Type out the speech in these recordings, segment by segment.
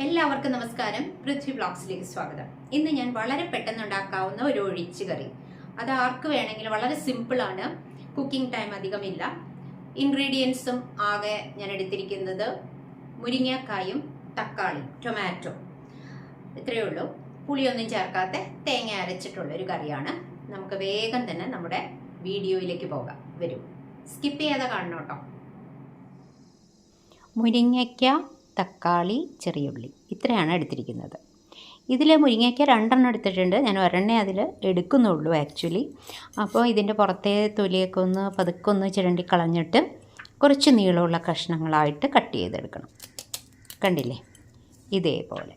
എല്ലാവർക്കും നമസ്കാരം. പൃഥ്വി വ്ലോഗ്സിലേക്ക് സ്വാഗതം. ഇന്ന് ഞാൻ വളരെ പെട്ടെന്ന് ഉണ്ടാക്കാവുന്ന ഒരു ഒഴിച്ചു കറി. അത് ആർക്ക് വേണമെങ്കിലും വളരെ സിമ്പിൾ ആണ്. കുക്കിംഗ് ടൈം അധികമില്ല. ഇൻഗ്രീഡിയൻസും ആകെ ഞാൻ എടുത്തിരിക്കുന്നത് മുരിങ്ങക്കായും തക്കാളി, ടൊമാറ്റോ, ഇത്രയേ ഉള്ളൂ. പുളിയൊന്നും ചേർക്കാത്ത തേങ്ങ അരച്ചിട്ടുള്ള ഒരു കറിയാണ്. നമുക്ക് വേഗം തന്നെ നമ്മുടെ വീഡിയോയിലേക്ക് പോകാം. വരൂ, സ്കിപ്പ് ചെയ്യാതെ കാണണം കേട്ടോ. മുരിങ്ങയ്ക്ക, തക്കാളി, ചെറിയുള്ളി, ഇത്രയാണ് എടുത്തിരിക്കുന്നത്. ഇതിൽ മുരിങ്ങയ്ക്ക 2 എടുത്തിട്ടുണ്ട്. ഞാൻ ഒരെണ്ണേ അതിൽ എടുക്കുന്നുള്ളൂ ആക്ച്വലി. അപ്പോൾ ഇതിൻ്റെ പുറത്തെ തൊലിയൊക്കെ ഒന്ന് പതുക്കെ ചിരണ്ടി കളഞ്ഞിട്ട് കുറച്ച് നീളമുള്ള കഷ്ണങ്ങളായിട്ട് കട്ട് ചെയ്തെടുക്കണം. കണ്ടില്ലേ, ഇതേപോലെ.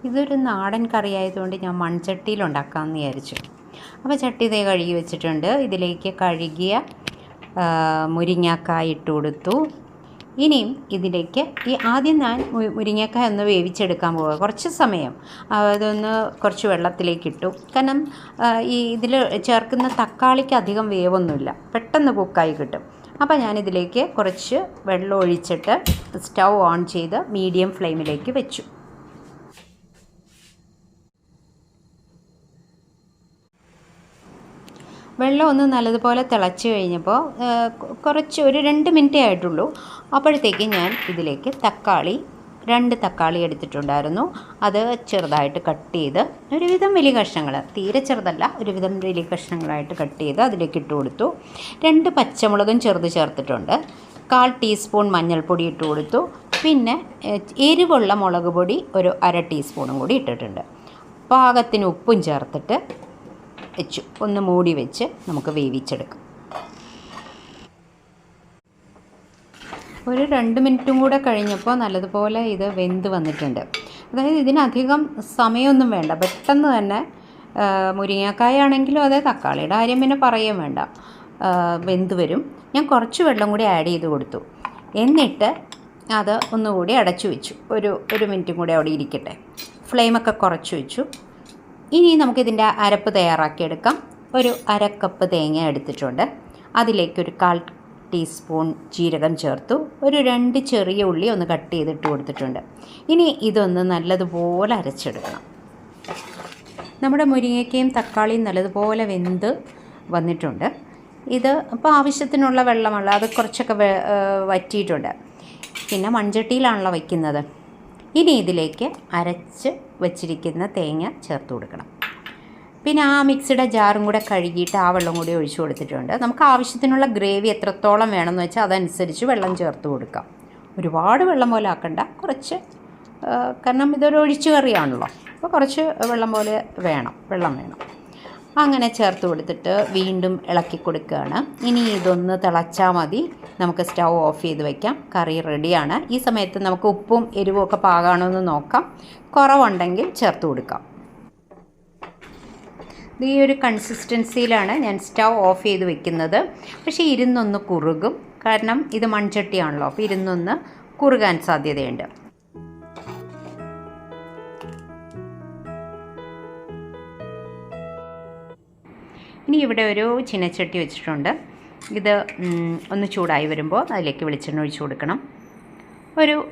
ഇതൊരു നാടൻ കറി ആയതുകൊണ്ട് ഞാൻ മൺചട്ടിയിൽ ഉണ്ടാക്കാമെന്ന് വിചാരിച്ചു. അപ്പോൾ ചട്ടി ദേ കഴുകി വെച്ചിട്ടുണ്ട്. ഇതിലേക്ക് കഴുകിയ മുരിങ്ങക്കായ ഇട്ട് കൊടുത്തു. ഇനിയും ഇതിലേക്ക് ആദ്യം ഞാൻ മുരിങ്ങക്കായ ഒന്ന് വേവിച്ചെടുക്കാൻ പോവുക. കുറച്ച് സമയം അതൊന്ന് കുറച്ച് വെള്ളത്തിലേക്ക് ഇട്ടു. കാരണം ഇതിൽ ചേർക്കുന്ന തക്കാളിക്ക് അധികം വേവൊന്നുമില്ല, പെട്ടെന്ന് കുക്കായി കിട്ടും. അപ്പോൾ ഞാനിതിലേക്ക് കുറച്ച് വെള്ളം ഒഴിച്ചിട്ട് സ്റ്റൗ ഓൺ ചെയ്ത് മീഡിയം ഫ്ലെയിമിലേക്ക് വെച്ചു. വെള്ളം ഒന്ന് നല്ലതുപോലെ തിളച്ച് കഴിഞ്ഞപ്പോൾ കുറച്ച് ഒരു 2 മിനിറ്റേ ആയിട്ടുള്ളൂ. അപ്പോഴത്തേക്ക് ഞാൻ ഇതിലേക്ക് 2 തക്കാളി എടുത്തിട്ടുണ്ടായിരുന്നു. അത് ചെറുതായിട്ട് കട്ട് ചെയ്ത് ഒരുവിധം വലിയ കഷ്ണങ്ങൾ, തീരെ ചെറുതല്ല, ഒരുവിധം വലിയ കഷ്ണങ്ങളായിട്ട് കട്ട് ചെയ്ത് അതിലേക്ക് ഇട്ട് കൊടുത്തു. 2 പച്ചമുളകും ചെറുത് ചേർത്തിട്ടുണ്ട്. 1/4 ടീസ്പൂൺ മഞ്ഞൾപ്പൊടി ഇട്ട് കൊടുത്തു. പിന്നെ എരിവുള്ള മുളക് പൊടി ഒരു 1/2 ടീസ്പൂണും കൂടി ഇട്ടിട്ടുണ്ട്. പാകത്തിന് ഉപ്പും ചേർത്തിട്ട് വെച്ചു. ഒന്ന് മൂടി വെച്ച് നമുക്ക് വേവിച്ചെടുക്കാം. ഒരു 2 മിനിറ്റും കൂടെ കഴിഞ്ഞപ്പോൾ നല്ലതുപോലെ ഇത് വെന്ത് വന്നിട്ടുണ്ട്. അതായത് ഇതിനധികം സമയമൊന്നും വേണ്ട, പെട്ടെന്ന് തന്നെ മുരിങ്ങക്കായ ആണെങ്കിലും അതെ, തക്കാളിയുടെ കാര്യം പിന്നെ പറയുകയും വേണ്ട, വെന്ത് വരും. ഞാൻ കുറച്ച് വെള്ളം കൂടി ആഡ് ചെയ്ത് കൊടുത്തു. എന്നിട്ട് അത് ഒന്നുകൂടി അടച്ചു വെച്ചു. ഒരു മിനിറ്റും കൂടി അവിടെ ഇരിക്കട്ടെ. ഫ്ലെയിമൊക്കെ കുറച്ച് വെച്ചു. ഇനി നമുക്കിതിൻ്റെ അരപ്പ് തയ്യാറാക്കിയെടുക്കാം. ഒരു 1/2 കപ്പ് തേങ്ങ എടുത്തിട്ടുണ്ട്. അതിലേക്കൊരു 1/4 ടീസ്പൂൺ ജീരകം ചേർത്തു. ഒരു 2 ചെറിയ ഉള്ളി ഒന്ന് കട്ട് ചെയ്തിട്ട് കൊടുത്തിട്ടുണ്ട്. ഇനി ഇതൊന്ന് നല്ലതുപോലെ അരച്ചെടുക്കണം. നമ്മുടെ മുരിങ്ങയ്ക്കയും തക്കാളിയും നല്ലതുപോലെ വെന്ത് വന്നിട്ടുണ്ട്. ഇത് ഇപ്പോൾ ആവശ്യത്തിനുള്ള വെള്ളമുള്ള അത് കുറച്ചൊക്കെ വറ്റിയിട്ടുണ്ട്. പിന്നെ മൺചട്ടിയിലാണല്ലോ വയ്ക്കുന്നത്. ഇനി ഇതിലേക്ക് അരച്ച് വച്ചിരിക്കുന്ന തേങ്ങ ചേർത്ത് കൊടുക്കണം. പിന്നെ ആ മിക്സിയുടെ ജാറും കൂടെ കഴുകിയിട്ട് ആ വെള്ളം കൂടി ഒഴിച്ചു കൊടുത്തിട്ടുണ്ട്. നമുക്ക് ആവശ്യത്തിനുള്ള ഗ്രേവി എത്രത്തോളം വേണമെന്ന് വെച്ചാൽ അതനുസരിച്ച് വെള്ളം ചേർത്ത് കൊടുക്കാം. ഒരുപാട് വെള്ളം പോലെ ആക്കണ്ട, കുറച്ച്, കാരണം ഇതൊരു ഒഴിച്ചു കറിയാണല്ലോ, അപ്പോൾ കുറച്ച് വെള്ളം വേണം. അങ്ങനെ ചേർത്ത് കൊടുത്തിട്ട് വീണ്ടും ഇളക്കി കൊടുക്കുകയാണ്. ഇനി ഇതൊന്ന് തിളച്ചാൽ മതി. നമുക്ക് സ്റ്റൗ ഓഫ് ചെയ്ത് വയ്ക്കാം. കറി റെഡിയാണ്. ഈ സമയത്ത് നമുക്ക് ഉപ്പും എരിവും ഒക്കെ പാകാണോ എന്ന് നോക്കാം. കുറവുണ്ടെങ്കിൽ ചേർത്ത് കൊടുക്കാം. ഈ ഒരു കൺസിസ്റ്റൻസിയിലാണ് ഞാൻ സ്റ്റൗ ഓഫ് ചെയ്ത് വെക്കുന്നത്. പക്ഷേ ഇരുന്നൊന്ന് കുറുകും, കാരണം ഇത് മൺചട്ടിയാണല്ലോ, അപ്പോൾ ഇരുന്നൊന്ന് കുറുകാൻ സാധ്യതയുണ്ട്. ഇനി ഇവിടെ ഒരു ചീനച്ചട്ടി വെച്ചിട്ടുണ്ട്. ഇത് ഒന്ന് ചൂടായി വരുമ്പോൾ അതിലേക്ക് വെളിച്ചെണ്ണ ഒഴിച്ചു കൊടുക്കണം.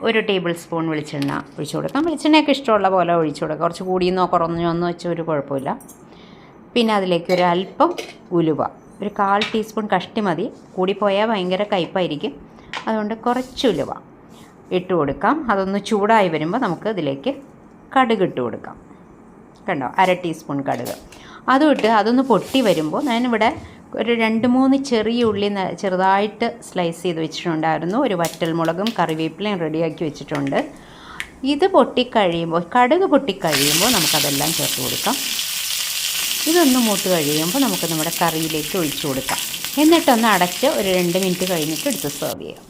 ഒരു ടേബിൾ സ്പൂൺ വെളിച്ചെണ്ണ ഒഴിച്ചു കൊടുക്കാം. വെളിച്ചെണ്ണയൊക്കെ ഇഷ്ടമുള്ള പോലെ ഒഴിച്ചു കൊടുക്കാം. കുറച്ച് കൂടിയെന്നോ കുറഞ്ഞോന്നോ വെച്ചാൽ ഒരു കുഴപ്പമില്ല. പിന്നെ അതിലേക്ക് ഒരു അല്പം ഉലുവ, ഒരു 1/4 ടീസ്പൂൺ കഷ്ടി മതി. കൂടിപ്പോയാൽ ഭയങ്കര കയ്പ്പായിരിക്കും. അതുകൊണ്ട് കുറച്ച് ഉലുവ ഇട്ട് കൊടുക്കാം. അതൊന്ന് ചൂടായി വരുമ്പോൾ നമുക്ക് ഇതിലേക്ക് കടുക് ഇട്ട് കൊടുക്കാം. കണ്ടോ, 1/2 ടീസ്പൂൺ കടുക്. അതും ഇട്ട് അതൊന്ന് പൊട്ടി വരുമ്പോൾ ഞാനിവിടെ ഒരു 2-3 ചെറിയ ഉള്ളി ചെറുതായിട്ട് സ്ലൈസ് ചെയ്ത് വെച്ചിട്ടുണ്ടായിരുന്നു. ഒരു വറ്റൽമുളകും കറിവേപ്പിലയും റെഡിയാക്കി വെച്ചിട്ടുണ്ട്. ഇത് പൊട്ടിക്കഴിയുമ്പോൾ, കടുക് പൊട്ടിക്കഴിയുമ്പോൾ നമുക്കതെല്ലാം ചേർത്ത് കൊടുക്കാം. ഇതൊന്ന് മൂത്ത് കഴിയുമ്പോൾ നമുക്ക് നമ്മുടെ കറിയിലേക്ക് ഒഴിച്ചു കൊടുക്കാം. എന്നിട്ടൊന്ന് അടച്ച് ഒരു 2 മിനിറ്റ് കഴിഞ്ഞിട്ട് എടുത്ത് സെർവ് ചെയ്യാം.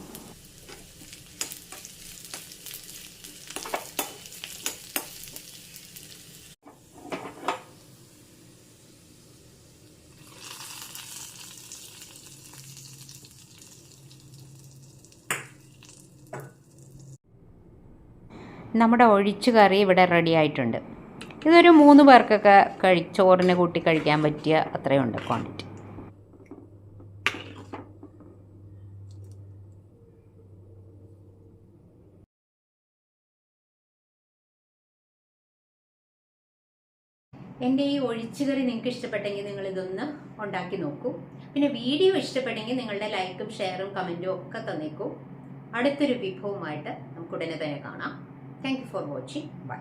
നമ്മുടെ ഒഴിച്ചു കറി ഇവിടെ റെഡി ആയിട്ടുണ്ട്. ഇതൊരു 3 പേർക്കൊക്കെ ചോറിന് കൂട്ടി കഴിക്കാൻ പറ്റിയ അത്രയുണ്ട് ക്വാണ്ടിറ്റി. എൻ്റെ ഈ ഒഴിച്ചുകറി നിങ്ങൾക്ക് ഇഷ്ടപ്പെട്ടെങ്കിൽ നിങ്ങൾ ഇതൊന്ന് ഉണ്ടാക്കി നോക്കൂ. പിന്നെ വീഡിയോ ഇഷ്ടപ്പെട്ടെങ്കിൽ നിങ്ങളുടെ ലൈക്കും ഷെയറും കമൻറ്റും ഒക്കെ തന്നേക്കൂ. അടുത്തൊരു വിഭവമായിട്ട് നമുക്ക് ഉടനെ തന്നെ കാണാം. Thank you for watching. By.